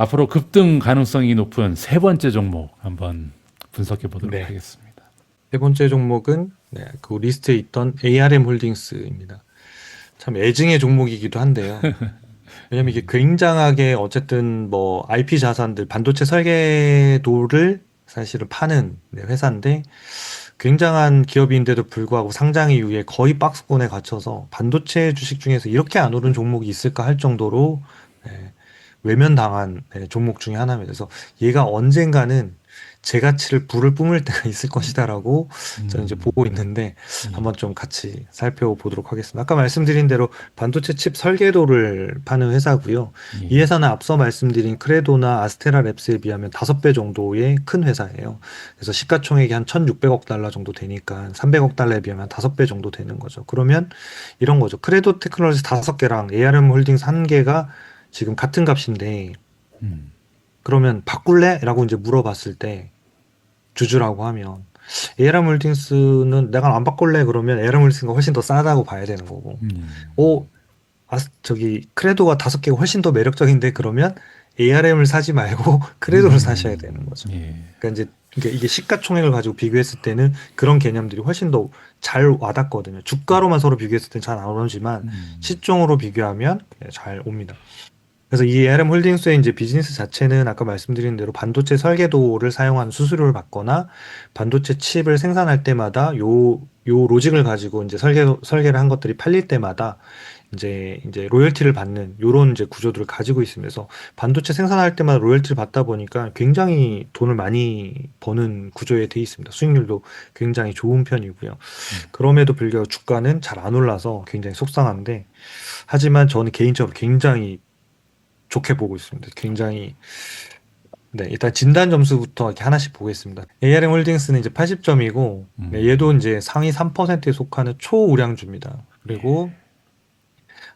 앞으로 급등 가능성이 높은 세 번째 종목 한번 분석해 보도록 네. 하겠습니다. 세 번째 종목은 그 리스트에 있던 ARM 홀딩스입니다. 참 애증의 종목이기도 한데요. 왜냐면 이게 굉장하게 어쨌든 뭐 IP 자산들 반도체 설계도를 사실은 파는 회사인데 굉장한 기업인데도 불구하고 상장 이후에 거의 박스권에 갇혀서 반도체 주식 중에서 이렇게 안 오른 종목이 있을까 할 정도로 외면당한 종목 중에 하나입니다. 그래서 얘가 언젠가는 제 가치를 불을 뿜을 때가 있을 것이다라고 저는 이제 보고 있는데 예. 한번 좀 같이 살펴보도록 하겠습니다. 아까 말씀드린 대로 반도체 칩 설계도를 파는 회사고요. 이 예. 회사는 앞서 말씀드린 크레도나 아스테라 랩스에 비하면 5배 정도의 큰 회사예요. 그래서 시가총액이 한 1,600억 달러 정도 되니까 300억 달러에 비하면 5배 정도 되는 거죠. 그러면 이런 거죠. 크레도 테크놀로지 5개랑 ARM 홀딩스 1개가 지금 같은 값인데 음. 그러면 바꿀래? 라고 이제 물어봤을 때 주주라고 하면 ARM 홀딩스는 내가 안 바꿀래? 그러면 ARM 홀딩스가 훨씬 더 싸다고 봐야 되는 거고 오, 저기 크레도가 5개가 훨씬 더 매력적인데 그러면 ARM을 사지 말고 크레도를 사셔야 되는 거죠. 예. 그러니까 이제 이게 시가총액을 가지고 비교했을 때는 그런 개념들이 훨씬 더 잘 와닿거든요. 주가로만 서로 비교했을 때는 잘 안 오지만 시총으로 비교하면 잘 옵니다. 그래서 이 ARM 홀딩스의 이제 비즈니스 자체는 아까 말씀드린 대로 반도체 설계도를 사용한 수수료를 받거나 반도체 칩을 생산할 때마다 요 로직을 가지고 이제 설계를 한 것들이 팔릴 때마다 이제 로열티를 받는 요런 이제 구조들을 가지고 있습니다. 그래서 반도체 생산할 때마다 로열티를 받다 보니까 굉장히 돈을 많이 버는 구조에 돼 있습니다. 수익률도 굉장히 좋은 편이고요. 그럼에도 불구하고 주가는 잘 안 올라서 굉장히 속상한데 하지만 저는 개인적으로 굉장히 좋게 보고 있습니다. 굉장히 일단 진단 점수부터 이렇게 하나씩 보겠습니다. ARM 홀딩스는 이제 80점이고 얘도 이제 상위 3%에 속하는 초우량주입니다. 그리고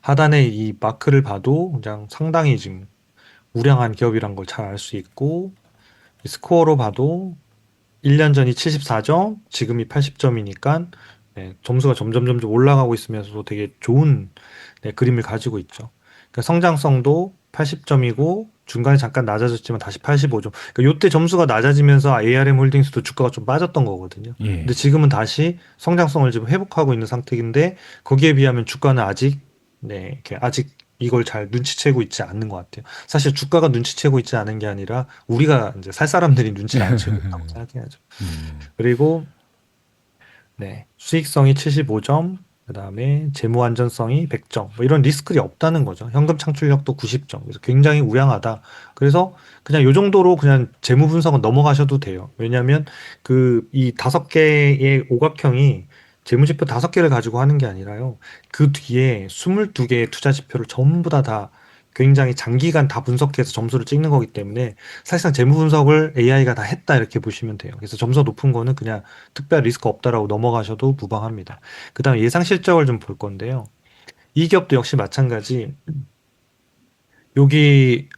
하단에 이 마크를 봐도 그냥 상당히 지금 우량한 기업이란 걸 잘 알 수 있고 스코어로 봐도 1년 전이 74점, 지금이 80점이니까 점수가 점점 올라가고 있으면서도 되게 좋은 그림을 가지고 있죠. 그러니까 성장성도 80점이고 중간에 잠깐 낮아졌지만 다시 85점. 그러니까 요때 점수가 낮아지면서 ARM 홀딩스도 주가가 좀 빠졌던 거거든요. 예. 근데 지금은 다시 성장성을 지금 회복하고 있는 상태인데 거기에 비하면 주가는 아직 이렇게 아직 이걸 잘 눈치채고 있지 않는 것 같아요. 사실 주가가 눈치채고 있지 않은 게 아니라 우리가 이제 살 사람들이 눈치를 안 채고 있다고 생각해야죠. 그리고 수익성이 75점, 그다음에 재무 안전성이 100점. 뭐 이런 리스크가 없다는 거죠. 현금 창출력도 90점. 그래서 굉장히 우량하다. 그래서 그냥 요 정도로 그냥 재무 분석은 넘어가셔도 돼요. 왜냐하면 그 이 5개의 오각형이 재무지표 5개를 가지고 하는 게 아니라요. 그 뒤에 22개의 투자 지표를 전부 다 굉장히 장기간 다 분석해서 점수를 찍는 거기 때문에 사실상 재무 분석을 AI가 다 했다 이렇게 보시면 돼요. 그래서 점수가 높은 거는 그냥 특별 리스크 없다라고 넘어가셔도 무방합니다. 그다음에 예상 실적을 좀 볼 건데요. 이 기업도 역시 마찬가지. 여기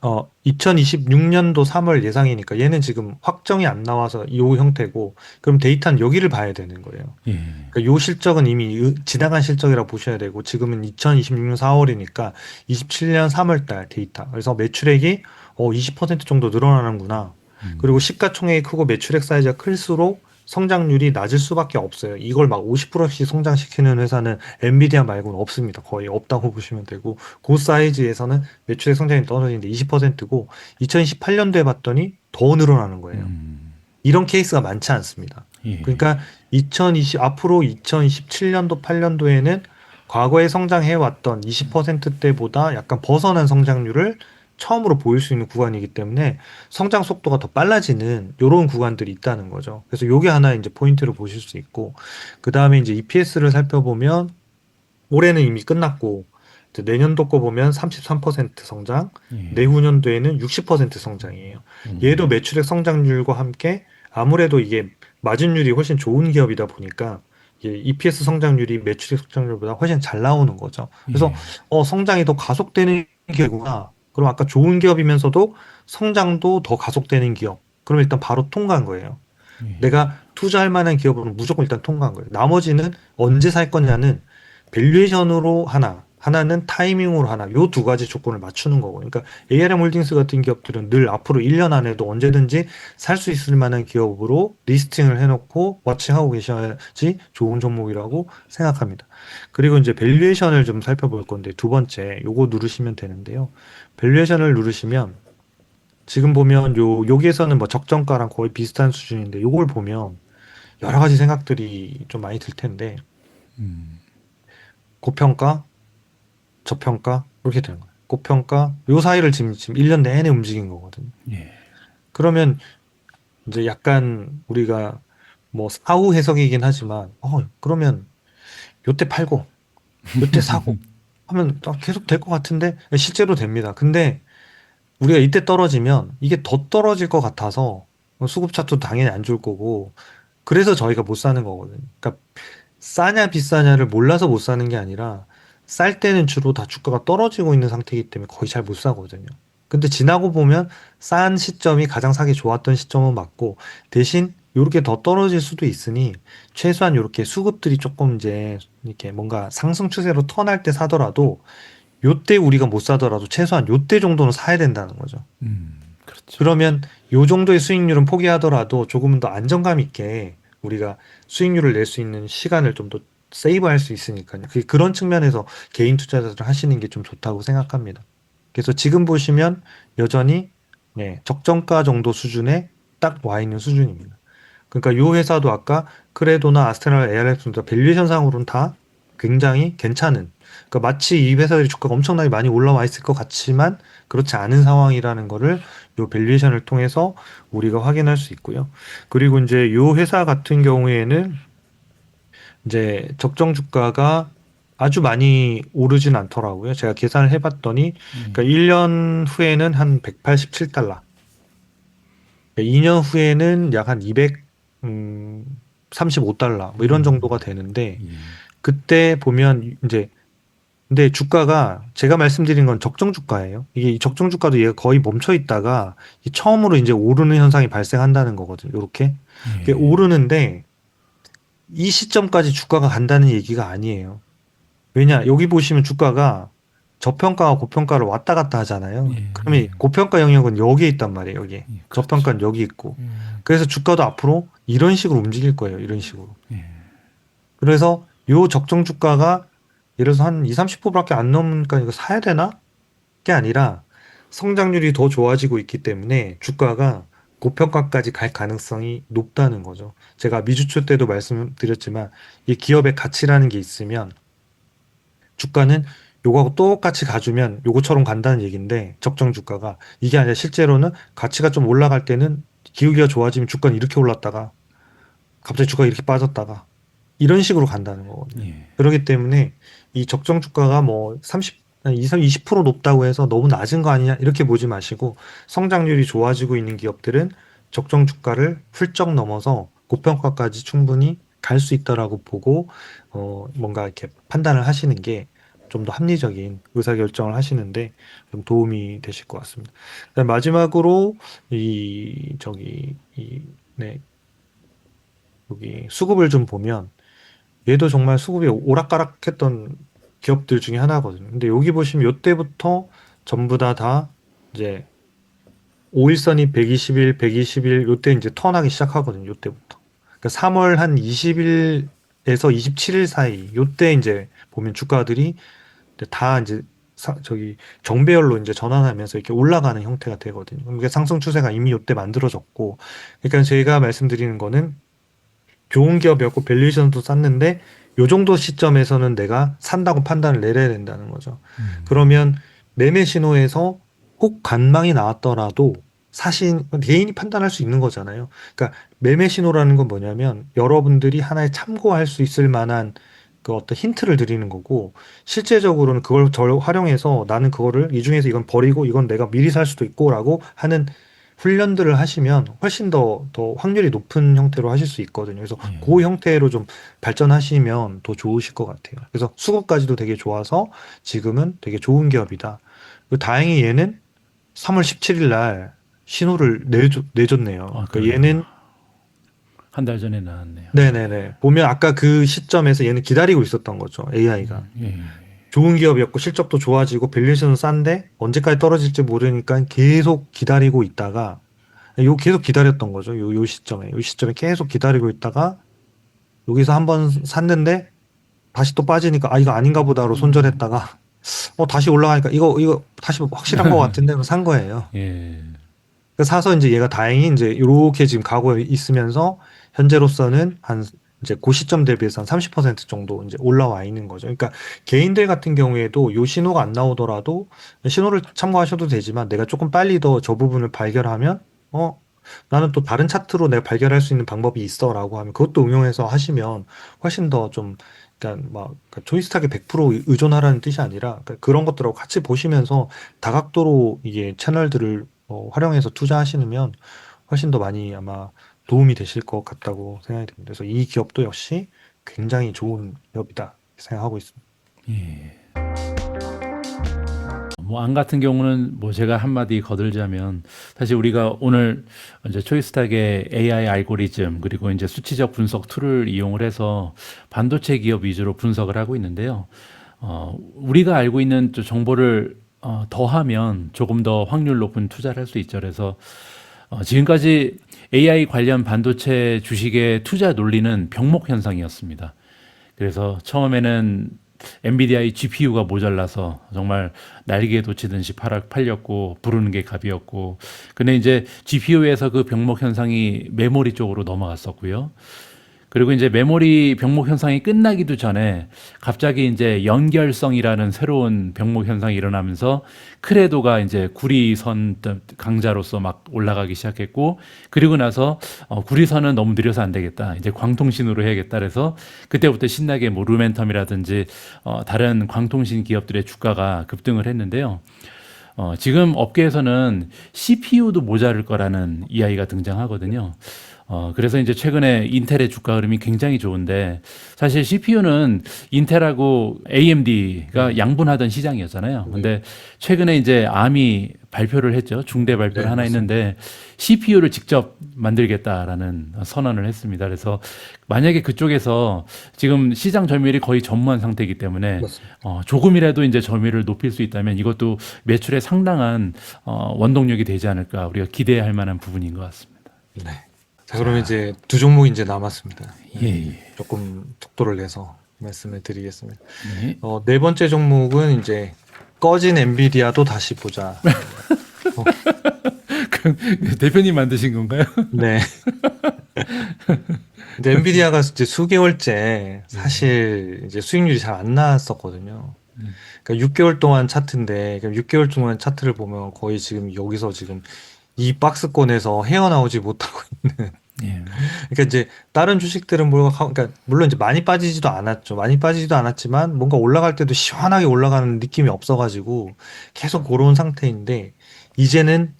2026년도 3월 예상이니까 얘는 지금 확정이 안 나와서 이 형태고 그럼 데이터는 여기를 봐야 되는 거예요. 예. 그러니까 요 실적은 이미 지나간 실적이라고 보셔야 되고 지금은 2026년 4월이니까 27년 3월 달 데이터. 그래서 매출액이 20% 정도 늘어나는구나. 그리고 시가총액이 크고 매출액 사이즈가 클수록 성장률이 낮을 수밖에 없어요. 이걸 막 50%씩 성장시키는 회사는 엔비디아 말고는 없습니다. 거의 없다고 보시면 되고 그 사이즈에서는 매출액 성장이 떨어지는데 20%고 2028년도에 봤더니 더 늘어나는 거예요. 이런 케이스가 많지 않습니다. 예. 그러니까 앞으로 2027년도 8년도에는 과거에 성장해 왔던 20%대보다 약간 벗어난 성장률을 처음으로 보일 수 있는 구간이기 때문에 성장 속도가 더 빨라지는 이런 구간들이 있다는 거죠. 그래서 요게 하나 이제 포인트로 보실 수 있고 그 다음에 이제 EPS를 살펴보면 올해는 이미 끝났고 이제 내년도 거 보면 33% 성장, 예. 내후년도에는 60% 성장이에요. 얘도 매출액 성장률과 함께 아무래도 이게 마진율이 훨씬 좋은 기업이다 보니까 이게 EPS 성장률이 매출액 성장률보다 훨씬 잘 나오는 거죠. 그래서 성장이 더 가속되는 기업이구나. 그럼 아까 좋은 기업이면서도 성장도 더 가속되는 기업. 그럼 일단 바로 통과한 거예요. 내가 투자할 만한 기업으로 무조건 일단 통과한 거예요. 나머지는 언제 살 거냐는 밸류에이션으로 하나, 하나는 타이밍으로 하나. 요 두 가지 조건을 맞추는 거고. 그러니까 ARM 홀딩스 같은 기업들은 늘 앞으로 1년 안에도 언제든지 살 수 있을 만한 기업으로 리스팅을 해놓고 워칭하고 계셔야지 좋은 종목이라고 생각합니다. 그리고 이제 밸류에이션을 좀 살펴볼 건데 두 번째 요거 누르시면 되는데요. 밸류에이션을 누르시면 지금 보면 여기에서는 뭐 적정가랑 거의 비슷한 수준인데 요걸 보면 여러 가지 생각들이 좀 많이 들 텐데 음, 고평가, 저평가 이렇게 되는 거예요. 고평가 요 사이를 지금 1년 내내 움직인 거거든요. 예. 그러면 이제 약간 우리가 뭐 사후 해석이긴 하지만 그러면 요때 팔고 요때 사고 하면 계속 될 것 같은데 실제로 됩니다. 근데 우리가 이때 떨어지면 이게 더 떨어질 것 같아서 수급 차트도 당연히 안 좋을 거고 그래서 저희가 못 사는 거거든요. 그러니까 싸냐 비싸냐를 몰라서 못 사는 게 아니라 쌀 때는 주로 다 주가가 떨어지고 있는 상태이기 때문에 거의 잘 못 사거든요. 근데 지나고 보면 싼 시점이 가장 사기 좋았던 시점은 맞고 대신 요렇게 더 떨어질 수도 있으니 최소한 요렇게 수급들이 조금 이제 이렇게 뭔가 상승 추세로 턴할 때 사더라도 요때 우리가 못 사더라도 최소한 요때 정도는 사야 된다는 거죠. 그렇죠. 그러면 요 정도의 수익률은 포기하더라도 조금은 더 안정감 있게 우리가 수익률을 낼 수 있는 시간을 좀 더 세이브할 수 있으니까요. 그런 측면에서 개인 투자자들 하시는 게 좀 좋다고 생각합니다. 그래서 지금 보시면 여전히 네, 적정가 정도 수준에 딱 와 있는 수준입니다. 그러니까 요 회사도 아까 크레도나 아스트랄, ARX도 밸류에이션상으로는 다 굉장히 괜찮은 그러니까 마치 이 회사들이 주가가 엄청나게 많이 올라와 있을 것 같지만 그렇지 않은 상황이라는 거를 요 밸류에이션을 통해서 우리가 확인할 수 있고요. 그리고 이제 요 회사 같은 경우에는 이제 적정 주가가 아주 많이 오르진 않더라고요. 제가 계산을 해봤더니 그러니까 1년 후에는 한 187달러, 2년 후에는 약 한 235달러 뭐 이런 정도가 되는데 예. 그때 보면 이제 근데 주가가 제가 말씀드린 건 적정 주가예요. 이게 이 적정 주가도 얘가 거의 멈춰 있다가 이 처음으로 이제 오르는 현상이 발생한다는 거거든요. 이렇게 이게 예. 오르는데 이 시점까지 주가가 간다는 얘기가 아니에요. 왜냐 여기 보시면 주가가 저평가와 고평가를 왔다 갔다 하잖아요. 예. 그러면 이 예. 고평가 영역은 여기에 있단 말이에요. 여기 예. 그렇죠. 저평가는 여기 있고 예. 그래서 주가도 앞으로 이런 식으로 움직일 거예요. 이런 식으로. 예. 그래서 요 적정 주가가 예를 들어서 한 2, 30%밖에 안 넘으니까 이거 사야 되나? 게 아니라 성장률이 더 좋아지고 있기 때문에 주가가 고평가까지 갈 가능성이 높다는 거죠. 제가 미주초 때도 말씀드렸지만 이 기업의 가치라는 게 있으면 주가는 요거하고 똑같이 가주면 요거처럼 간다는 얘기인데 적정 주가가 이게 아니라 실제로는 가치가 좀 올라갈 때는 기울기가 좋아지면 주가는 이렇게 올랐다가 갑자기 주가가 이렇게 빠졌다가 이런 식으로 간다는 거거든요. 예. 그렇기 때문에 이 적정 주가가 뭐 30, 20% 높다고 해서 너무 낮은 거 아니냐 이렇게 보지 마시고 성장률이 좋아지고 있는 기업들은 적정 주가를 훌쩍 넘어서 고평가까지 충분히 갈 수 있다라고 보고 뭔가 이렇게 판단을 하시는 게 좀 더 합리적인 의사결정을 하시는데 좀 도움이 되실 것 같습니다. 그다음 마지막으로 네, 여기 수급을 좀 보면 얘도 정말 수급이 오락가락했던 기업들 중에 하나거든요. 근데 여기 보시면 요때부터 전부 다 이제 5일선이 120일, 120일 요때 이제 턴하기 시작하거든요. 요때부터. 그러니까 3월 한 20일에서 27일 사이 요때 이제 보면 주가들이 다 이제 저기 정배열로 이제 전환하면서 이렇게 올라가는 형태가 되거든요. 그러니까 상승 추세가 이미 요때 만들어졌고, 그러니까 제가 말씀드리는 거는 좋은 기업이었고 밸류에이션도 쌌는데 요 정도 시점에서는 내가 산다고 판단을 내려야 된다는 거죠. 그러면 매매 신호에서 혹 관망이 나왔더라도 사실 개인이 판단할 수 있는 거잖아요. 그러니까 매매 신호라는 건 뭐냐면 여러분들이 하나의 참고할 수 있을 만한 그 어떤 힌트를 드리는 거고 실제적으로는 그걸 활용해서 나는 그거를 이 중에서 이건 버리고 이건 내가 미리 살 수도 있고라고 하는 훈련들을 하시면 훨씬 더 확률이 높은 형태로 하실 수 있거든요. 그래서 예. 그 형태로 좀 발전하시면 더 좋으실 것 같아요. 그래서 수급까지도 되게 좋아서 지금은 되게 좋은 기업이다. 그리고 다행히 얘는 3월 17일 날 신호를 내줬네요. 아, 그러니까 그러네요. 얘는 한 달 전에 나왔네요. 네네네. 보면 아까 그 시점에서 얘는 기다리고 있었던 거죠. AI가. 예. 좋은 기업이었고 실적도 좋아지고 밸류에이션은 싼데 언제까지 떨어질지 모르니까 계속 기다리고 있다가 계속 기다렸던 거죠. 요 시점에 계속 기다리고 있다가 여기서 한번 샀는데 다시 또 빠지니까 이거 아닌가 보다로 손절했다가 다시 올라가니까 이거 다시 확실한 것 같은데 산 거예요. 예. 그래서 사서 이제 얘가 다행히 이제 이렇게 지금 가고 있으면서 현재로서는 한 이제 그 시점 대비해서 한 30% 정도 이제 올라와 있는 거죠. 그러니까 개인들 같은 경우에도 요 신호가 안 나오더라도 신호를 참고하셔도 되지만 내가 조금 빨리 더 저 부분을 발견하면 나는 또 다른 차트로 내가 발견할 수 있는 방법이 있어라고 하면 그것도 응용해서 하시면 훨씬 더 좀 그러니까 막 그러니까 조이스탁에 100% 의존하라는 뜻이 아니라 그러니까 그런 것들하고 같이 보시면서 다각도로 이게 채널들을 활용해서 투자하시면 훨씬 더 많이 아마 도움이 되실 것 같다고 생각이 듭니다. 그래서 이 기업도 역시 굉장히 좋은 기업이다 생각하고 있습니다. 예. 뭐 안 같은 경우는 뭐 제가 한마디 거들자면 사실 우리가 오늘 이제 초이스탁의 AI 알고리즘 그리고 이제 수치적 분석 툴을 이용을 해서 반도체 기업 위주로 분석을 하고 있는데요. 우리가 알고 있는 또 정보를 더하면 조금 더 확률 높은 투자를 할 수 있죠. 그래서 지금까지 AI 관련 반도체 주식의 투자 논리는 병목 현상이었습니다. 그래서 처음에는 엔비디아의 GPU가 모자라서 정말 날개에 돋치듯이 팔렸고 부르는 게 갑이었고 근데 이제 GPU에서 그 병목 현상이 메모리 쪽으로 넘어갔었고요. 그리고 이제 메모리 병목 현상이 끝나기도 전에 갑자기 이제 연결성이라는 새로운 병목 현상이 일어나면서 크레도가 이제 구리선 강자로서 막 올라가기 시작했고 그리고 나서 구리선은 너무 느려서 안 되겠다. 이제 광통신으로 해야겠다. 그래서 그때부터 신나게 뭐 루멘텀이라든지 다른 광통신 기업들의 주가가 급등을 했는데요. 지금 업계에서는 CPU도 모자랄 거라는 이야기가 등장하거든요. 그래서 이제 최근에 인텔의 주가 흐름이 굉장히 좋은데 사실 CPU는 인텔하고 AMD가 양분하던 시장이었잖아요. 근데 최근에 이제 ARM이 발표를 했죠. 중대 발표를 네, 하나 맞습니다. 했는데 CPU를 직접 만들겠다라는 선언을 했습니다. 그래서 만약에 그쪽에서 지금 시장 점유율이 거의 전무한 상태이기 때문에 맞습니다. 조금이라도 이제 점유율을 높일 수 있다면 이것도 매출에 상당한 원동력이 되지 않을까 우리가 기대할 만한 부분인 것 같습니다. 네. 자, 그러면 이제 두 종목이 이제 남았습니다. 예, 예. 조금 속도를 내서 말씀을 드리겠습니다. 네. 네 번째 종목은 이제 꺼진 엔비디아도 다시 보자. 그 대표님 만드신 건가요? 네. 근데 엔비디아가 이제 수개월째 사실 이제 수익률이 잘 안 나왔었거든요. 그러니까 6개월 동안 차트인데, 6개월 동안 차트를 보면 거의 지금 여기서 지금 이 박스권에서 헤어나오지 못하고 있는. 예. 그러니까 이제 다른 주식들은 그러니까 물론 이제 많이 빠지지도 않았죠. 많이 빠지지도 않았지만 뭔가 올라갈 때도 시원하게 올라가는 느낌이 없어가지고 계속 그런 상태인데 이제는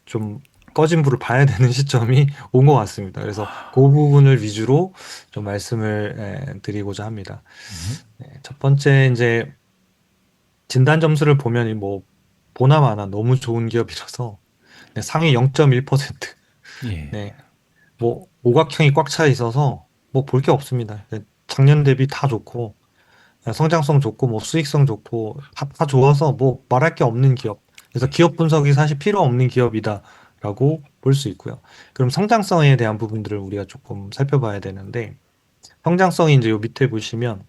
좀 꺼진 불을 봐야 되는 시점이 온 것 같습니다. 그래서 그 부분을 위주로 좀 말씀을 드리고자 합니다. 네, 첫 번째 이제 진단 점수를 보면 뭐 보나마나 너무 좋은 기업이라서 네, 상위 0.1%. 예. 네, 뭐 오각형이 꽉 차 있어서 뭐 볼 게 없습니다. 네, 작년 대비 다 좋고 성장성 좋고 뭐 수익성 좋고 다 좋아서 뭐 말할 게 없는 기업. 그래서 기업 분석이 사실 필요 없는 기업이다라고 볼 수 있고요. 그럼 성장성에 대한 부분들을 우리가 조금 살펴봐야 되는데 성장성이 이제 요 밑에 보시면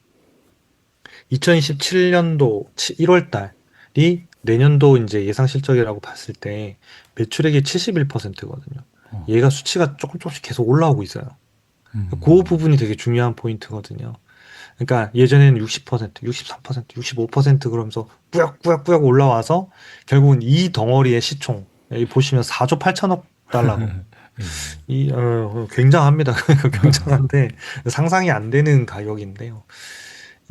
2027년도 1월 달이 내년도 이제 예상 실적이라고 봤을 때 매출액이 71%거든요. 얘가 수치가 조금씩 계속 올라오고 있어요. 그 부분이 되게 중요한 포인트거든요. 그러니까 예전에는 60%, 63%, 65% 그러면서 뿌약뿌약 올라와서 결국은 이 덩어리의 시총 여기 보시면 4조 8천억 달러고 굉장합니다. 굉장한데 상상이 안 되는 가격인데요.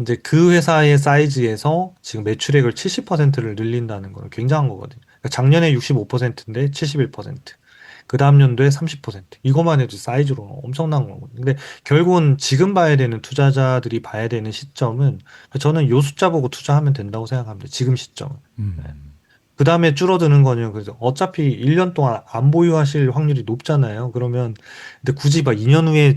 이제 그 회사의 사이즈에서 지금 매출액을 70%를 늘린다는 건 굉장한 거거든요. 그러니까 작년에 65%인데 71%. 그 다음 연도에 30%. 이것만 해도 사이즈로 엄청난 거거든요. 근데 결국은 지금 봐야 되는 투자자들이 봐야 되는 시점은 저는 요 숫자 보고 투자하면 된다고 생각합니다. 지금 시점은. 그 다음에 줄어드는 거는 그래서 어차피 1년 동안 안 보유하실 확률이 높잖아요. 그러면 근데 굳이 막 2년 후에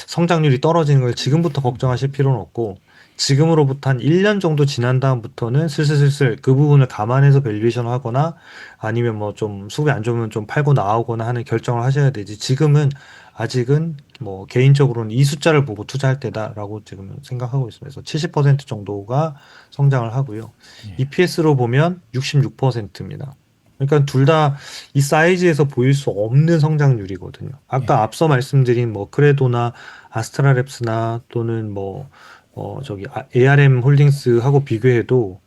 성장률이 떨어지는 걸 지금부터 걱정하실 필요는 없고 지금으로부터 한 1년 정도 지난 다음부터는 슬슬슬슬 그 부분을 감안해서 밸류에이션을 하거나 아니면 뭐 좀 수급이 안 좋으면 좀 팔고 나오거나 하는 결정을 하셔야 되지. 지금은 아직은 뭐 개인적으로는 이 숫자를 보고 투자할 때다라고 지금 생각하고 있습니다. 그래서 70% 정도가 성장을 하고요. 예. EPS로 보면 66%입니다. 그러니까 둘 다 이 사이즈에서 보일 수 없는 성장률이거든요. 아까 예. 앞서 말씀드린 뭐 크레도나 아스트라랩스나 또는 뭐 ARM 홀딩스하고 비교해도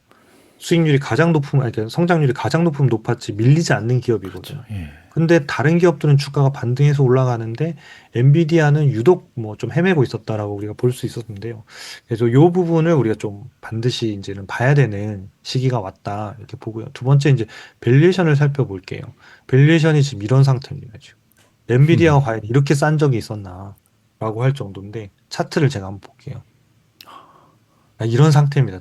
수익률이 가장 높은, 아니, 그러니까 성장률이 가장 높았지 밀리지 않는 기업이거든요. 그렇죠. 예. 근데 다른 기업들은 주가가 반등해서 올라가는데 엔비디아는 유독 뭐 좀 헤매고 있었다라고 우리가 볼 수 있었는데요. 그래서 요 부분을 우리가 좀 반드시 이제는 봐야 되는 시기가 왔다 이렇게 보고요. 두 번째 이제 밸류에이션을 살펴볼게요. 밸류에이션이 지금 이런 상태입니다. 지금 엔비디아가 과연 이렇게 싼 적이 있었나라고 할 정도인데 차트를 제가 한번 볼게요. 아, 이런 상태입니다.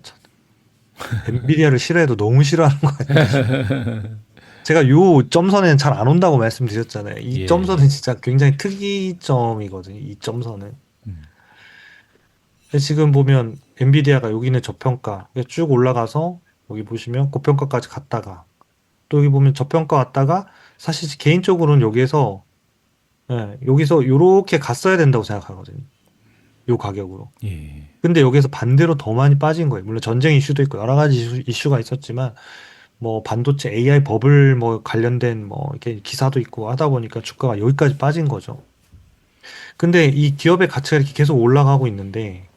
엔비디아를 싫어해도 너무 싫어하는 거 아니에요? 제가 요 점선에는 잘 안 온다고 말씀드렸잖아요. 이 예. 점선은 진짜 굉장히 특이점이거든요. 이 점선은. 음. 근데 지금 보면 엔비디아가 여기는 저평가 쭉 올라가서 여기 보시면 고평가까지 갔다가 또 여기 보면 저평가 왔다가 사실 개인적으로는 여기에서 여기서 요렇게 갔어야 된다고 생각하거든요. 요 가격으로. 예. 근데 여기서 반대로 더 많이 빠진 거예요. 물론 전쟁 이슈도 있고 여러 가지 이슈가 있었지만 뭐 반도체 AI 버블 뭐 관련된 뭐 이렇게 기사도 있고 하다 보니까 주가가 여기까지 빠진 거죠. 근데 이 기업의 가치가 이렇게 계속 올라가고 있는데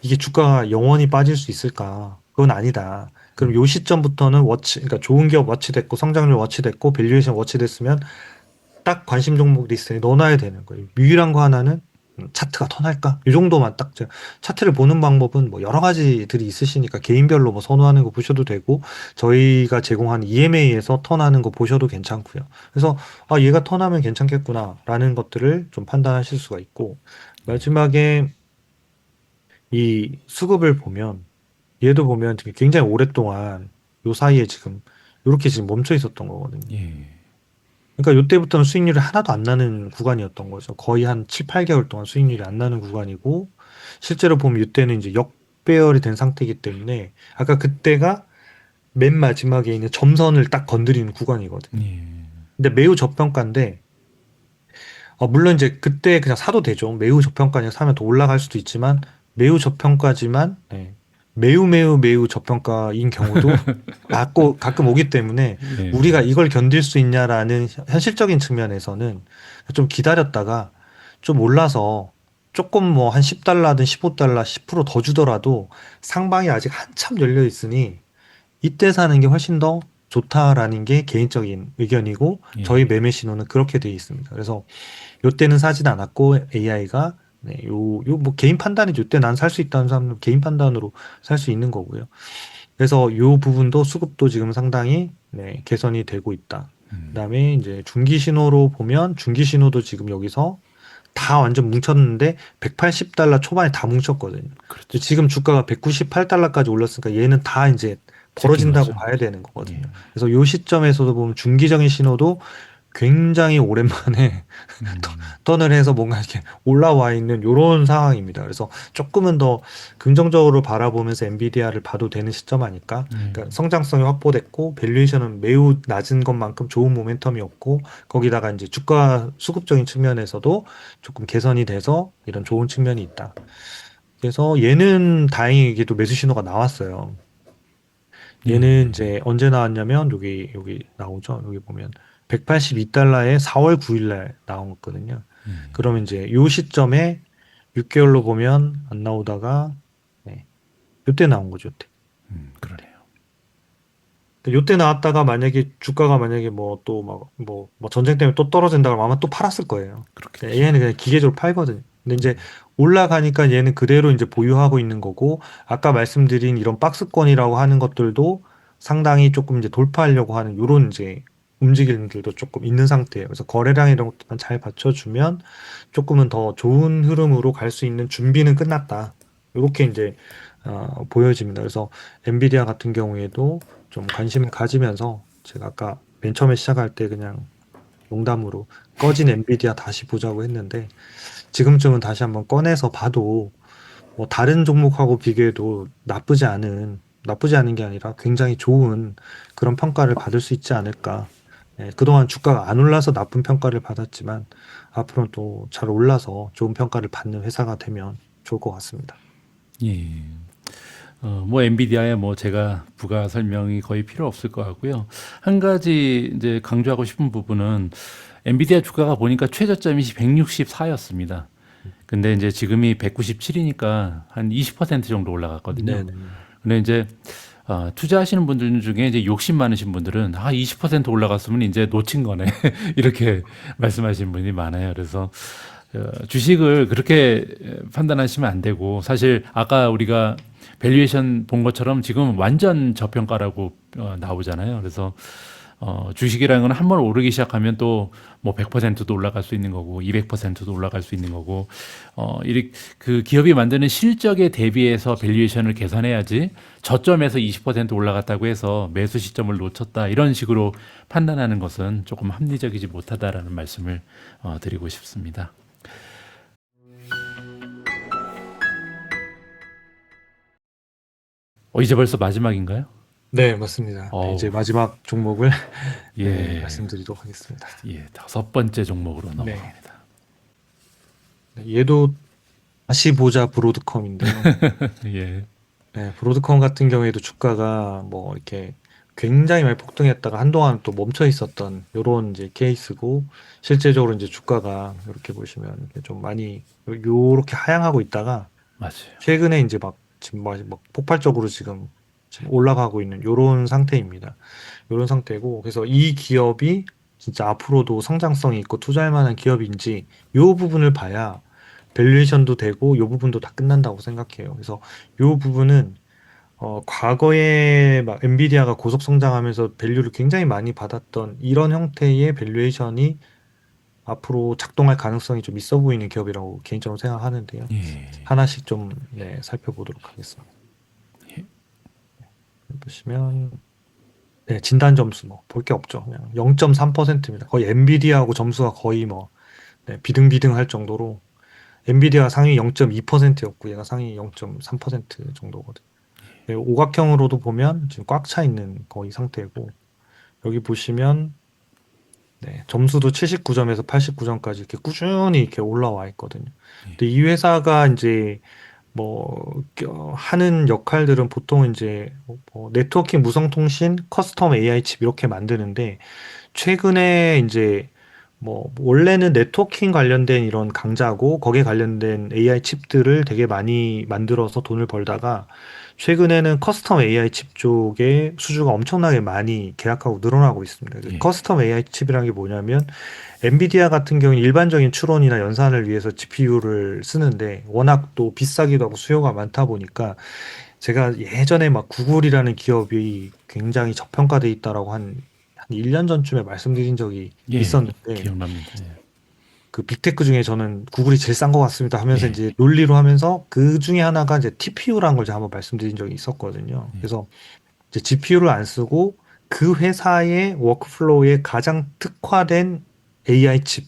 이게 주가가 영원히 빠질 수 있을까? 그건 아니다. 그럼 요 시점부터는 그러니까 좋은 기업 워치됐고 성장률 워치됐고 밸류에이션 워치됐으면 딱 관심 종목 리스트에 넣어놔야 되는 거예요. 유일한 거 하나는 차트가 턴할까? 이 정도만 딱 제가 차트를 보는 방법은 뭐 여러 가지들이 있으시니까 개인별로 뭐 선호하는 거 보셔도 되고 저희가 제공한 EMA에서 턴하는 거 보셔도 괜찮고요. 그래서 아 얘가 턴하면 괜찮겠구나라는 것들을 좀 판단하실 수가 있고 마지막에 이 수급을 보면 얘도 보면 지금 굉장히 오랫동안 요 사이에 지금 이렇게 지금 멈춰 있었던 거거든요. 예. 그러니까 이때부터는 수익률이 하나도 안 나는 구간이었던 거죠. 거의 한 7, 8개월 동안 수익률이 안 나는 구간이고 실제로 보면 이때는 이제 역배열이 된 상태이기 때문에 아까 그때가 맨 마지막에 있는 점선을 딱 건드리는 구간이거든요. 예. 근데 매우 저평가인데 물론 이제 그때 그냥 사도 되죠. 매우 저평가니까 사면 더 올라갈 수도 있지만 매우 저평가지만 매우 매우 매우 저평가인 경우도 가끔 오기 때문에 예. 우리가 이걸 견딜 수 있냐라는 현실적인 측면에서는 좀 기다렸다가 좀 올라서 조금 뭐 한 10달러든 15달러, 10%더 주더라도 상방이 아직 한참 열려 있으니 이때 사는 게 훨씬 더 좋다라는 게 개인적인 의견이고 저희 예. 매매 신호는 그렇게 되어 있습니다. 그래서 요때는 사진 않았고 AI가 뭐 개인 판단이죠. 요때 난 살 수 있다는 사람은 개인 판단으로 살 수 있는 거고요. 그래서 요 부분도 수급도 지금 상당히 개선이 되고 있다. 그다음에 이제 중기 신호로 보면 중기 신호도 지금 여기서 다 완전 뭉쳤는데 180달러 초반에 다 뭉쳤거든요. 그렇죠. 지금 주가가 198달러까지 올랐으니까 얘는 다 이제 찍힌 벌어진다고 거죠. 봐야 되는 거거든요. 예. 그래서 요 시점에서도 보면 중기적인 신호도 굉장히 오랜만에 턴을 해서 뭔가 이렇게 올라와 있는 이런 상황입니다. 그래서 조금은 더 긍정적으로 바라보면서 엔비디아를 봐도 되는 시점 아닐까? 그러니까 성장성이 확보됐고 밸류에이션은 매우 낮은 것만큼 좋은 모멘텀이었고 거기다가 이제 주가 수급적인 측면에서도 조금 개선이 돼서 이런 좋은 측면이 있다. 그래서 얘는 다행히도 매수 신호가 나왔어요. 예. 얘는 이제 언제 나왔냐면 여기 나오죠. 여기 보면 182달러에 4월 9일 날 나왔거든요. 그러면 이제 요 시점에 6개월로 보면 안 나오다가 요때 나온 거죠. 요때. 그러네요. 요때 나왔다가 만약에 주가가 만약에 뭐 또 뭐 전쟁 때문에 또 떨어진다 그러면 아마 또 팔았을 거예요. 그렇겠죠. 얘는 그냥 기계적으로 팔거든요. 근데 이제 올라가니까 얘는 그대로 이제 보유하고 있는 거고 아까 말씀드린 이런 박스권이라고 하는 것들도 상당히 조금 이제 돌파하려고 하는 요런 이제 움직임들도 조금 있는 상태예요. 그래서 거래량 이런 것들만 잘 받쳐주면 조금은 더 좋은 흐름으로 갈 수 있는 준비는 끝났다. 요렇게 이제 보여집니다. 그래서 엔비디아 같은 경우에도 좀 관심을 가지면서 제가 아까 맨 처음에 시작할 때 그냥 농담으로 꺼진 엔비디아 다시 보자고 했는데 지금쯤은 다시 한번 꺼내서 봐도 뭐 다른 종목하고 비교해도 나쁘지 않은 게 아니라 굉장히 좋은 그런 평가를 받을 수 있지 않을까. 예, 그동안 주가가 안 올라서 나쁜 평가를 받았지만 앞으로 또 잘 올라서 좋은 평가를 받는 회사가 되면 좋을 것 같습니다. 예. 뭐 엔비디아에 뭐 제가 부가 설명이 거의 필요 없을 것 같고요. 한 가지 이제 강조하고 싶은 부분은 엔비디아 주가가 보니까 최저점이 164였습니다. 근데 이제 지금이 197이니까 한 20% 정도 올라갔거든요. 네네. 근데 이제 투자하시는 분들 중에 이제 욕심 많으신 분들은 20% 올라갔으면 이제 놓친 거네 이렇게 말씀하시는 분이 많아요. 그래서 주식을 그렇게 판단하시면 안 되고 사실 아까 우리가 밸류에이션 본 것처럼 지금 완전 저평가라고 나오잖아요. 그래서 주식이라는 건 한 번 오르기 시작하면 또 뭐 100%도 올라갈 수 있는 거고 200%도 올라갈 수 있는 거고 이렇게 그 기업이 만드는 실적에 대비해서 밸류에이션을 계산해야지 저점에서 20% 올라갔다고 해서 매수 시점을 놓쳤다 이런 식으로 판단하는 것은 조금 합리적이지 못하다라는 말씀을 드리고 싶습니다. 이제 벌써 마지막인가요? 네, 맞습니다. 네, 이제 어우, 마지막 종목을 네, 예, 말씀드리도록 하겠습니다. 예, 5번째 종목으로 네. 넘어갑니다. 네, 얘도 다시 보자 브로드컴인데요. 예, 네, 브로드컴 같은 경우에도 주가가 뭐 이렇게 굉장히 많이 폭등했다가 한동안 또 멈춰 있었던 요런 이제 케이스고 실제적으로 이제 주가가 이렇게 보시면 이렇게 좀 많이 요렇게 하향하고 있다가 맞아요. 최근에 이제 막 지금 막 폭발적으로 지금 올라가고 있는 요런 상태입니다. 요런 상태고 그래서 이 기업이 진짜 앞으로도 성장성이 있고 투자할 만한 기업인지 요 부분을 봐야 밸류에이션도 되고 요 부분도 다 끝난다고 생각해요. 그래서 요 부분은 과거에 막 엔비디아가 고속 성장하면서 밸류를 굉장히 많이 받았던 이런 형태의 밸류에이션이 앞으로 작동할 가능성이 좀 있어 보이는 기업이라고 개인적으로 생각하는데요. 예, 하나씩 좀 네, 살펴보도록 하겠습니다. 예, 보시면 네, 진단 점수 뭐 볼 게 없죠. 그냥 0.3%입니다. 거의 엔비디아하고 점수가 거의 뭐 네, 비등비등할 정도로 엔비디아 상위 0.2%였고 얘가 상위 0.3% 정도거든요. 네, 오각형으로도 보면 지금 꽉 차 있는 거의 상태고 여기 보시면 네, 점수도 79점에서 89점까지 이렇게 꾸준히 이렇게 올라와 있거든요. 근데 이 회사가 이제 뭐 하는 역할들은 보통 이제 뭐 네트워킹 무선통신 커스텀 AI 칩 이렇게 만드는데 최근에 이제 뭐 원래는 네트워킹 관련된 이런 강자고 거기에 관련된 AI 칩들을 되게 많이 만들어서 돈을 벌다가 최근에는 커스텀 AI 칩 쪽에 수주가 엄청나게 많이 계약하고 늘어나고 있습니다. 그 예, 커스텀 AI 칩이라는 게 뭐냐면 엔비디아 같은 경우는 일반적인 추론이나 연산을 위해서 GPU를 쓰는데 워낙 또 비싸기도 하고 수요가 많다 보니까 제가 예전에 막 구글이라는 기업이 굉장히 저평가돼 있다라고 한 1년 전쯤에 말씀드린 적이 예, 있었는데 기억납니다. 예, 그 빅테크 중에 저는 구글이 제일 싼 것 같습니다 하면서 예, 이제 논리로 하면서 그 중에 하나가 이제 TPU라는 걸 제가 한번 말씀드린 적이 있었거든요. 예, 그래서 이제 GPU를 안 쓰고 그 회사의 워크플로우에 가장 특화된 AI 칩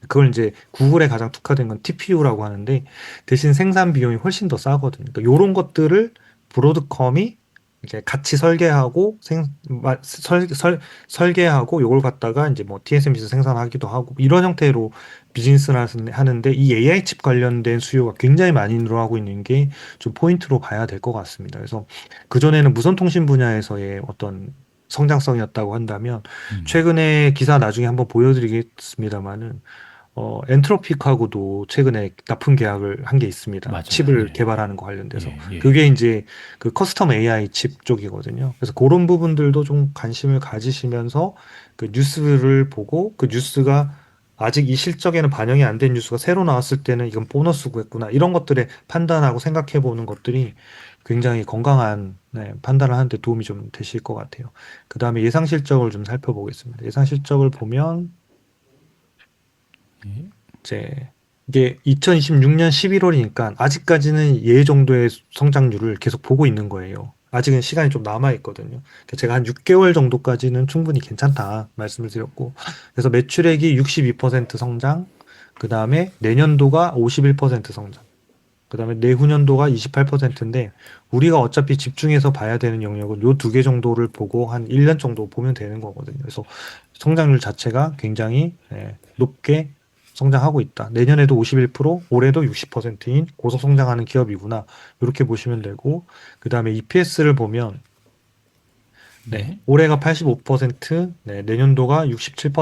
그걸 이제 구글에 가장 특화된 건 TPU라고 하는데 대신 생산 비용이 훨씬 더 싸거든요. 그러니까 이런 것들을 브로드컴이 이제 같이 설계하고 설계하고 요걸 갖다가 이제 뭐 TSMC에서 생산하기도 하고 이런 형태로 비즈니스를 하는데 이 AI 칩 관련된 수요가 굉장히 많이 늘어나고 있는 게 좀 포인트로 봐야 될 것 같습니다. 그래서 그전에는 무선통신 분야에서의 어떤 성장성이었다고 한다면 최근에 기사 나중에 한번 보여드리겠습니다만은 엔트로픽하고도 최근에 납품 계약을 한 게 있습니다. 맞아요. 칩을 예, 개발하는 거 관련돼서. 예, 예, 그게 이제 그 커스텀 AI 칩 쪽이거든요. 그래서 그런 부분들도 좀 관심을 가지시면서 그 뉴스를 보고 그 뉴스가 아직 이 실적에는 반영이 안 된 뉴스가 새로 나왔을 때는 이건 보너스구했구나. 이런 것들에 판단하고 생각해 보는 것들이 굉장히 건강한 네, 판단을 하는데 도움이 좀 되실 것 같아요. 그 다음에 예상 실적을 좀 살펴보겠습니다. 예상 실적을 보면 예, 이제 이게 2026년 11월이니까 아직까지는 얘 정도의 성장률을 계속 보고 있는 거예요. 아직은 시간이 좀 남아 있거든요. 제가 한 6개월 정도까지는 충분히 괜찮다 말씀을 드렸고, 그래서 매출액이 62% 성장, 그 다음에 내년도가 51% 성장, 그 그다음에 내후년도가 28%인데 우리가 어차피 집중해서 봐야 되는 영역은 요 두 개 정도를 보고 한 1년 정도 보면 되는 거거든요. 그래서 성장률 자체가 굉장히 높게 성장하고 있다. 내년에도 51%, 올해도 60%인 고속 성장하는 기업이구나. 이렇게 보시면 되고, 그다음에 EPS를 보면 네. 올해가 85%, 내년도가 67%.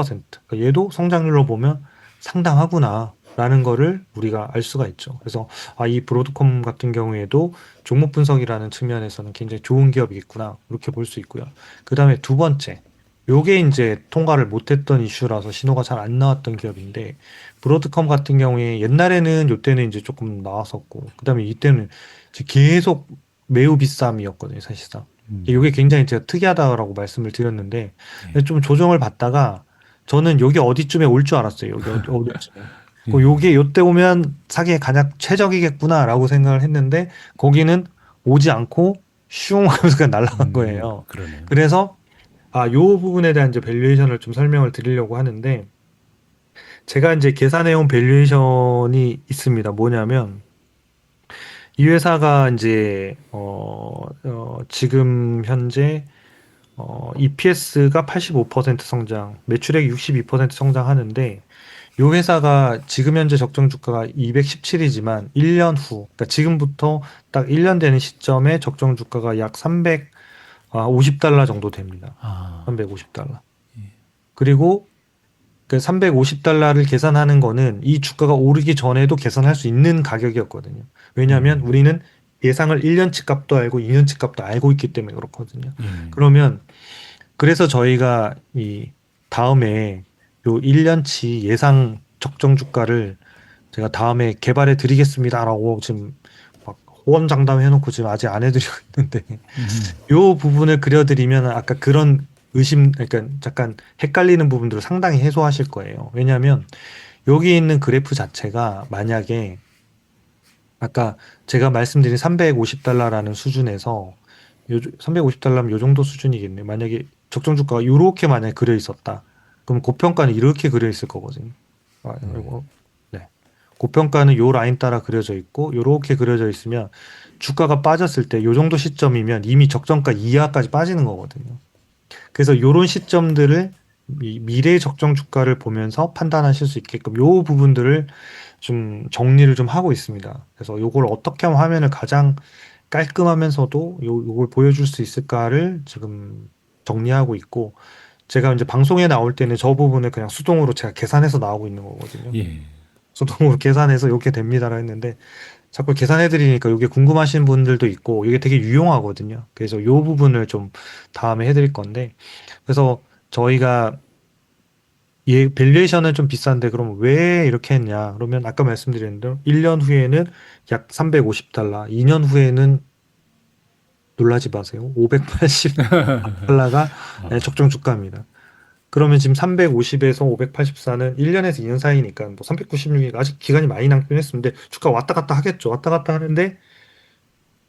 그러니까 얘도 성장률로 보면 상당하구나라는 거를 우리가 알 수가 있죠. 그래서 이 브로드컴 같은 경우에도 종목 분석이라는 측면에서는 굉장히 좋은 기업이겠구나. 이렇게 볼 수 있고요. 그다음에 두 번째, 요게 이제 통과를 못했던 이슈라서 신호가 잘 안 나왔던 기업인데 브로드컴 같은 경우에 옛날에는 요때는 이제 조금 나왔었고 그다음에 이때는 이제 계속 매우 비쌈이었거든요, 사실상. 이게 굉장히 제가 특이하다라고 말씀을 드렸는데 예. 좀 조정을 받다가 저는 여기 어디쯤에 올 줄 알았어요. 여기 어디쯤에. 예. 요게 요때 오면 사기에 가장 최적이겠구나라고 생각을 했는데 거기는 오지 않고 슝 하면서 그냥 날아간 거예요. 그러네요. 그래서 요 부분에 대한 이제 밸류에이션을 좀 설명을 드리려고 하는데 제가 이제 계산해온 밸류에이션이 있습니다. 뭐냐면 이 회사가 이제 지금 현재 EPS가 85% 성장, 매출액 62% 성장하는데 이 회사가 지금 현재 적정 주가가 217이지만 1년 후, 그러니까 지금부터 딱 1년 되는 시점에 적정 주가가 약 350달러 정도 됩니다. 아, 350달러. 그리고 그 350달러를 계산하는 거는 이 주가가 오르기 전에도 계산할 수 있는 가격이었거든요. 왜냐하면 우리는 예상을 1년치 값도 알고 2년치 값도 알고 있기 때문에 그렇거든요. 예. 그러면 그래서 저희가 이 다음에 요 1년치 예상 적정 주가를 제가 다음에 개발해 드리겠습니다라고 지금 막 호언장담 해놓고 지금 아직 안 해드리고 있는데 요 부분을 그려드리면 아까 그런 그러니까 잠깐 헷갈리는 부분들을 상당히 해소하실 거예요. 왜냐하면 여기 있는 그래프 자체가 만약에 아까 제가 말씀드린 350달러라는 수준에서 350달러면 요 정도 수준이겠네요. 만약에 적정 주가가 이렇게 만약에 그려 있었다. 그럼 고평가는 이렇게 그려 있을 거거든요. 이거, 네. 고평가는 요 라인 따라 그려져 있고 요렇게 그려져 있으면 주가가 빠졌을 때 요 정도 시점이면 이미 적정가 이하까지 빠지는 거거든요. 그래서 요런 시점들을 미래 적정 주가를 보면서 판단하실 수 있게끔 요 부분들을 좀 정리를 좀 하고 있습니다. 그래서 요걸 어떻게 하면 화면을 가장 깔끔하면서도 요걸 보여줄 수 있을까를 지금 정리하고 있고 제가 이제 방송에 나올 때는 저 부분을 그냥 수동으로 제가 계산해서 나오고 있는 거거든요. 예. 수동으로 계산해서 이렇게 됩니다라 했는데 자꾸 계산해 드리니까 이게 궁금하신 분들도 있고 이게 되게 유용하거든요. 그래서 요 부분을 좀 다음에 해드릴 건데 그래서 저희가 밸류에이션은 좀 비싼데 그럼 왜 이렇게 했냐? 그러면 아까 말씀드렸는데 1년 후에는 약 350달러, 2년 후에는 놀라지 마세요. 580달러가 적정 주가입니다. 그러면 지금 350에서 584는 1년에서 2년 사이니까 뭐 396이 아직 기간이 많이 남긴 했는데 주가 왔다 갔다 하겠죠. 왔다 갔다 하는데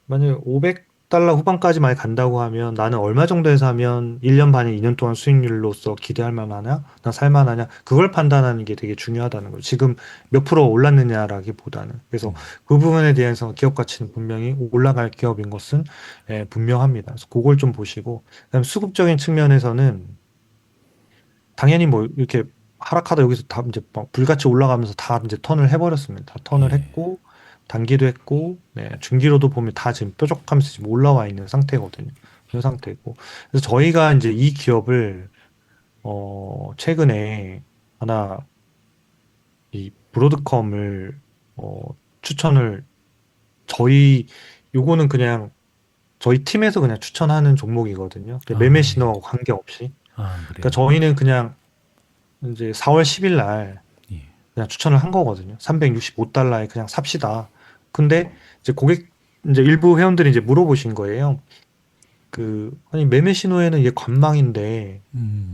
만약에 500달러 후반까지 많이 간다고 하면 나는 얼마 정도에서 하면 1년 반에 2년 동안 수익률로서 기대할 만하냐? 나 살만하냐? 그걸 판단하는 게 되게 중요하다는 거죠. 지금 몇 프로 올랐느냐라기보다는. 그래서 그 부분에 대해서 기업 가치는 분명히 올라갈 기업인 것은 분명합니다. 그래서 그걸 좀 보시고 그다음에 수급적인 측면에서는 당연히 뭐 이렇게 하락하다 여기서 다 이제 막 불같이 올라가면서 다 이제 턴을 해버렸습니다. 다 턴을 예. 했고 단기도 했고 중기로도 보면 다 지금 뾰족하면서 지금 올라와 있는 상태거든요. 그 상태고 그래서 저희가 이제 이 기업을 최근에 하나 이 브로드컴을 추천을 저희 요거는 그냥 저희 팀에서 그냥 추천하는 종목이거든요. 매매 예. 신호하고 관계없이. 그러니까 그래요. 저희는 그냥 이제 4월 10일 날 예. 그냥 추천을 한 거거든요. 365달러에 그냥 삽시다. 근데 이제 고객 이제 일부 회원들이 이제 물어보신 거예요. 아니 매매 신호에는 이게 관망인데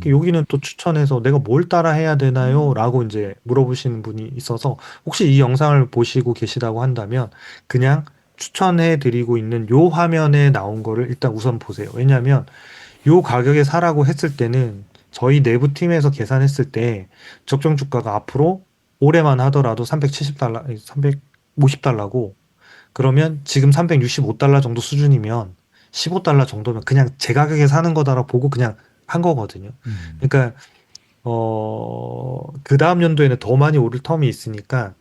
여기는 또 추천해서 내가 뭘 따라 해야 되나요? 라고 이제 물어보시는 분이 있어서 혹시 이 영상을 보시고 계시다고 한다면 그냥 추천해 드리고 있는 요 화면에 나온 거를 일단 우선 보세요. 왜냐하면 요 가격에 사라고 했을 때는 저희 내부 팀에서 계산했을 때 적정 주가가 앞으로 올해만 하더라도 370달러, 350달러고 그러면 지금 365달러 정도 수준이면 15달러 정도면 그냥 제 가격에 사는 거다라고 보고 그냥 한 거거든요. 그러니까 그 다음 연도에는 더 많이 오를 텀이 있으니까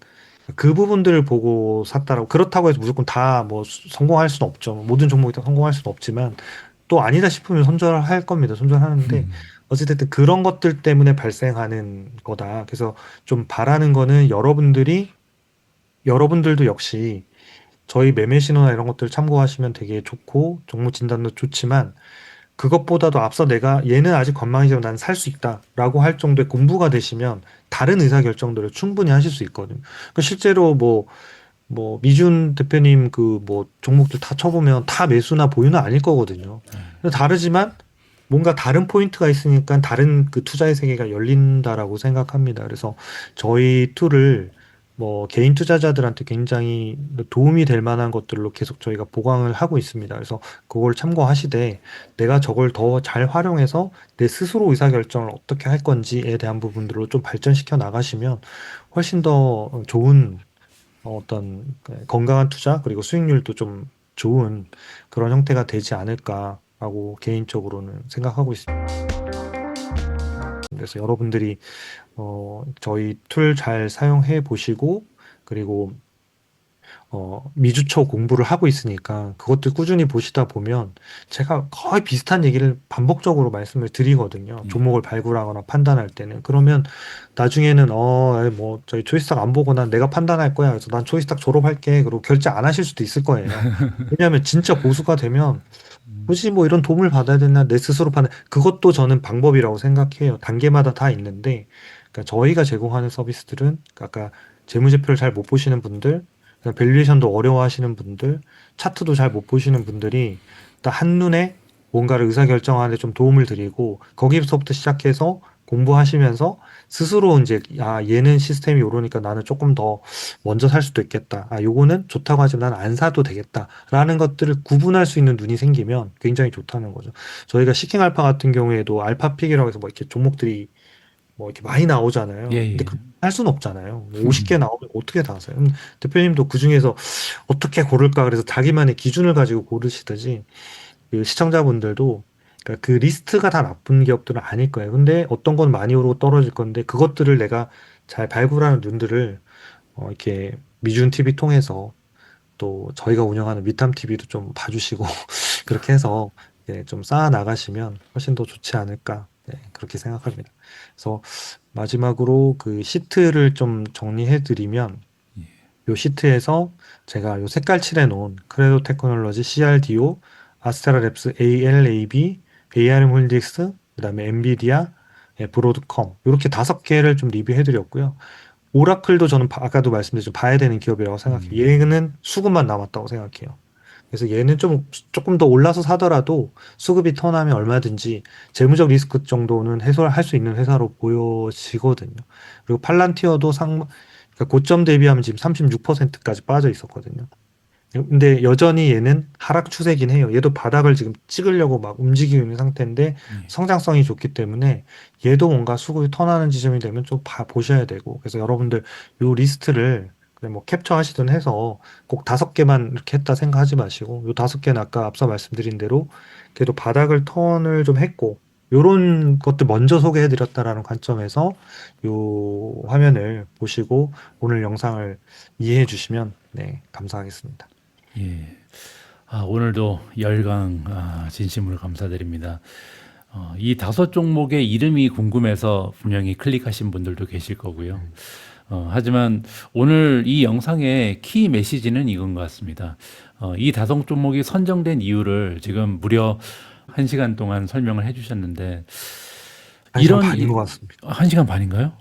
그 부분들을 보고 샀다라고. 그렇다고 해서 무조건 다 뭐 성공할 수는 없죠. 모든 종목이 다 성공할 수는 없지만 또 아니다 싶으면 손절할 겁니다. 손절하는데 어찌됐든 그런 것들 때문에 발생하는 거다. 그래서 좀 바라는 거는 여러분들도 역시 저희 매매 신호나 이런 것들 참고하시면 되게 좋고 종목 진단도 좋지만 그것보다도 앞서 내가 얘는 아직 관망이지만 난 살 수 있다라고 할 정도의 공부가 되시면 다른 의사결정들을 충분히 하실 수 있거든요. 그 실제로 뭐 미준 대표님 그 뭐 종목들 다 쳐보면 다 매수나 보유는 아닐 거거든요. 그래서 다르지만 뭔가 다른 포인트가 있으니까 다른 그 투자의 세계가 열린다라고 생각합니다. 그래서 저희 툴을 뭐 개인 투자자들한테 굉장히 도움이 될 만한 것들로 계속 저희가 보강을 하고 있습니다. 그래서 그걸 참고하시되 내가 저걸 더 잘 활용해서 내 스스로 의사결정을 어떻게 할 건지에 대한 부분들로 좀 발전시켜 나가시면 훨씬 더 좋은 어떤 건강한 투자 그리고 수익률도 좀 좋은 그런 형태가 되지 않을까라고 개인적으로는 생각하고 있습니다. 그래서 여러분들이 저희 툴 잘 사용해 보시고 그리고 미주초 공부를 하고 있으니까 그것들 꾸준히 보시다 보면 제가 거의 비슷한 얘기를 반복적으로 말씀을 드리거든요. 종목을 발굴하거나 판단할 때는. 그러면 나중에는 뭐 저희 초이스탁 안 보고 난 내가 판단할 거야. 그래서 난 초이스탁 졸업할게. 그리고 결제 안 하실 수도 있을 거예요. 왜냐하면 진짜 보수가 되면 굳이 뭐 이런 도움을 받아야 되나 내 스스로 판단. 그것도 저는 방법이라고 생각해요. 단계마다 다 있는데 그러니까 저희가 제공하는 서비스들은 아까 재무제표를 잘 못 보시는 분들 밸류에이션도 어려워하시는 분들, 차트도 잘 못 보시는 분들이 딱 한눈에 뭔가를 의사결정하는 데 좀 도움을 드리고 거기서부터 시작해서 공부하시면서 스스로 이제 얘는 시스템이 이러니까 나는 조금 더 먼저 살 수도 있겠다. 요거는 좋다고 하지만 나는 안 사도 되겠다라는 것들을 구분할 수 있는 눈이 생기면 굉장히 좋다는 거죠. 저희가 시킹 알파 같은 경우에도 알파픽이라고 해서 뭐 이렇게 종목들이 뭐 이렇게 많이 나오잖아요. 예, 근데 예. 할 수는 없잖아요. 50개 나오면 어떻게 다 하세요? 대표님도 그 중에서 어떻게 고를까 그래서 자기만의 기준을 가지고 고르시듯이 그 시청자분들도 그러니까 그 리스트가 다 나쁜 기업들은 아닐 거예요. 근데 어떤 건 많이 오르고 떨어질 건데 그것들을 내가 잘 발굴하는 눈들을 이렇게 미준 TV 통해서 또 저희가 운영하는 미탐 TV도 좀 봐주시고 그렇게 해서 좀 쌓아 나가시면 훨씬 더 좋지 않을까 그렇게 생각합니다. 그래서 마지막으로 그 시트를 좀 정리해 드리면 요 시트에서 제가 요 색깔 칠해 놓은 크레도 테크놀로지, CRDO, 아스테라랩스, ALAB, ARM 홀딩스, 그다음에 엔비디아, 브로드컴 이렇게 5개를 좀 리뷰해 드렸고요. 오라클도 저는 아까도 말씀드렸죠. 봐야 되는 기업이라고 생각해요. 얘는 수급만 남았다고 생각해요. 그래서 얘는 조금 더 올라서 사더라도 수급이 턴하면 얼마든지 재무적 리스크 정도는 해소할 수 있는 회사로 보여지거든요. 그리고 팔란티어도 그러니까 고점 대비하면 지금 36%까지 빠져 있었거든요. 근데 여전히 얘는 하락 추세긴 해요. 얘도 바닥을 지금 찍으려고 막 움직이고 있는 상태인데 성장성이 좋기 때문에 얘도 뭔가 수급이 턴하는 지점이 되면 좀 보셔야 되고. 그래서 여러분들 요 리스트를 그냥 뭐 캡처하시든 해서 꼭 5개만 이렇게 했다 생각하지 마시고 요 5개는 아까 앞서 말씀드린 대로 그래도 바닥을 턴을 좀 했고 요런 것들 먼저 소개해 드렸다라는 관점에서 요 화면을 보시고 오늘 영상을 이해해 주시면 감사하겠습니다. 예. 오늘도 열강 진심으로 감사드립니다. 이 5종목의 이름이 궁금해서 분명히 클릭하신 분들도 계실 거고요. 하지만 오늘 이 영상의 키 메시지는 이건 것 같습니다. 이 5종목이 선정된 이유를 지금 무려 1시간 동안 설명을 해주셨는데 1시간 반인 것 같습니다. 1시간 반인가요?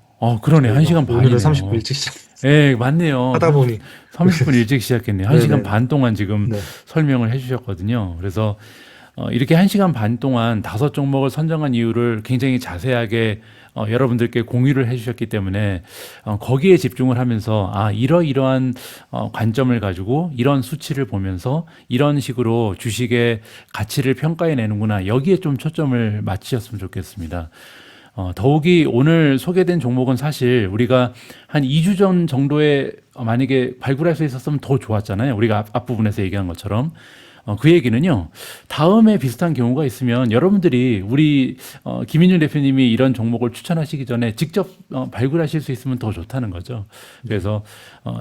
그러네. 1시간 반이네요. 오늘은 30분 일찍 시작. 네, 맞네요. 하다 보니 30분 일찍 시작했네요. 1시간 반 동안 지금 네. 설명을 해주셨거든요. 그래서 이렇게 1시간 반 동안 5종목을 선정한 이유를 굉장히 자세하게 여러분들께 공유를 해주셨기 때문에 거기에 집중을 하면서 이러이러한 관점을 가지고 이런 수치를 보면서 이런 식으로 주식의 가치를 평가해 내는구나. 여기에 좀 초점을 맞추셨으면 좋겠습니다. 더욱이 오늘 소개된 종목은 사실 우리가 한 2주 전 정도에 만약에 발굴할 수 있었으면 더 좋았잖아요. 우리가 앞부분에서 얘기한 것처럼. 그 얘기는요. 다음에 비슷한 경우가 있으면 여러분들이 우리 김인준 대표님이 이런 종목을 추천하시기 전에 직접 발굴하실 수 있으면 더 좋다는 거죠. 그래서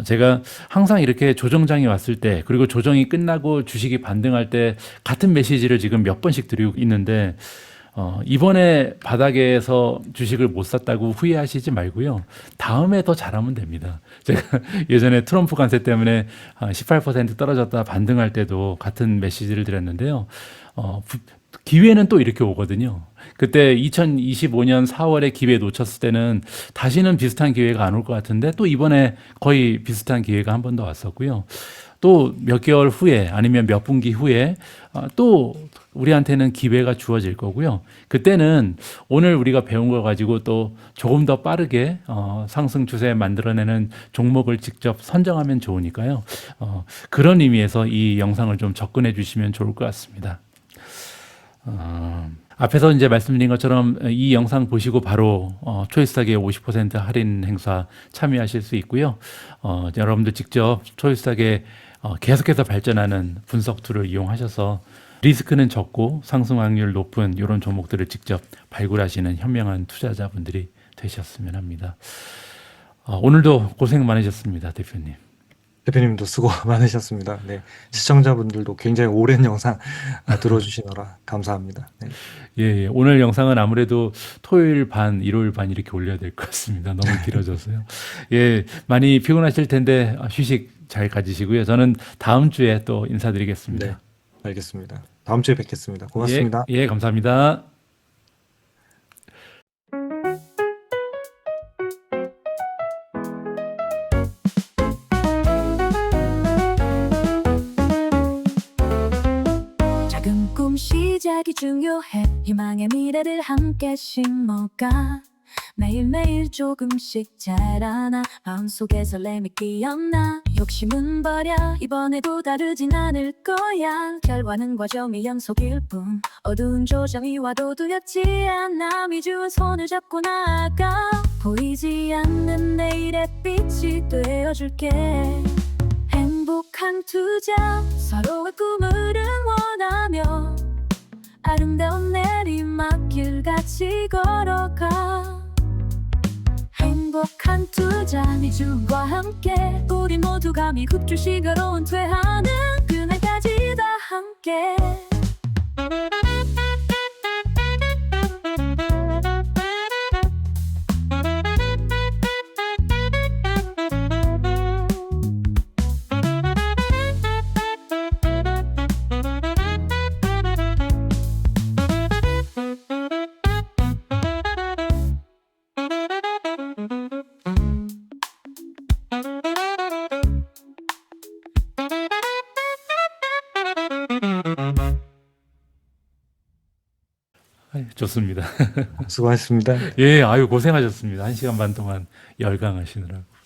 제가 항상 이렇게 조정장이 왔을 때 그리고 조정이 끝나고 주식이 반등할 때 같은 메시지를 지금 몇 번씩 드리고 있는데 이번에 바닥에서 주식을 못 샀다고 후회하시지 말고요. 다음에 더 잘하면 됩니다. 제가 예전에 트럼프 관세 때문에 18% 떨어졌다 반등할 때도 같은 메시지를 드렸는데요. 기회는 또 이렇게 오거든요. 그때 2025년 4월에 기회 놓쳤을 때는 다시는 비슷한 기회가 안 올 것 같은데 또 이번에 거의 비슷한 기회가 한 번 더 왔었고요. 또 몇 개월 후에 아니면 몇 분기 후에 또 우리한테는 기회가 주어질 거고요. 그때는 오늘 우리가 배운 걸 가지고 또 조금 더 빠르게 상승 추세 만들어내는 종목을 직접 선정하면 좋으니까요. 그런 의미에서 이 영상을 좀 접근해 주시면 좋을 것 같습니다. 앞에서 이제 말씀드린 것처럼 이 영상 보시고 바로 초이스탁의 50% 할인 행사 참여하실 수 있고요. 여러분들 직접 초이스탁의 계속해서 발전하는 분석 툴을 이용하셔서 리스크는 적고 상승 확률 높은 이런 종목들을 직접 발굴하시는 현명한 투자자분들이 되셨으면 합니다. 오늘도 고생 많으셨습니다, 대표님. 대표님도 수고 많으셨습니다. 네. 시청자분들도 굉장히 오랜 영상 들어주시느라 감사합니다. 네. 예, 오늘 영상은 아무래도 토요일 반, 일요일 반 이렇게 올려야 될 것 같습니다. 너무 길어져서요. 예, 많이 피곤하실 텐데 휴식 잘 가지시고요. 저는 다음 주에 또 인사드리겠습니다. 네. 알겠습니다. 다음 주에 뵙겠습니다. 고맙습니다. 예, 감사합니다. 작은 꿈 시작이 중요해. 희망의 미래를 함께 심어가 매일매일 조금씩 자라나 마음속에 설렘이 끼었나. 욕심은 버려 이번에도 다르진 않을 거야. 결과는 과정의 연속일 뿐 어두운 조정이 와도 두렵지 않아. 미주은 손을 잡고 나아가 보이지 않는 내일의 빛이 되어줄게. 행복한 투자 서로의 꿈을 응원하며 아름다운 내리막길 같이 걸어가. 행복한 투자 미주와 함께 우리 모두 감히 급주식으로 은퇴하는 그날까지 다 함께. 좋습니다. 수고하셨습니다. 예, 아유 고생하셨습니다. 1시간 반 동안 열강하시느라고.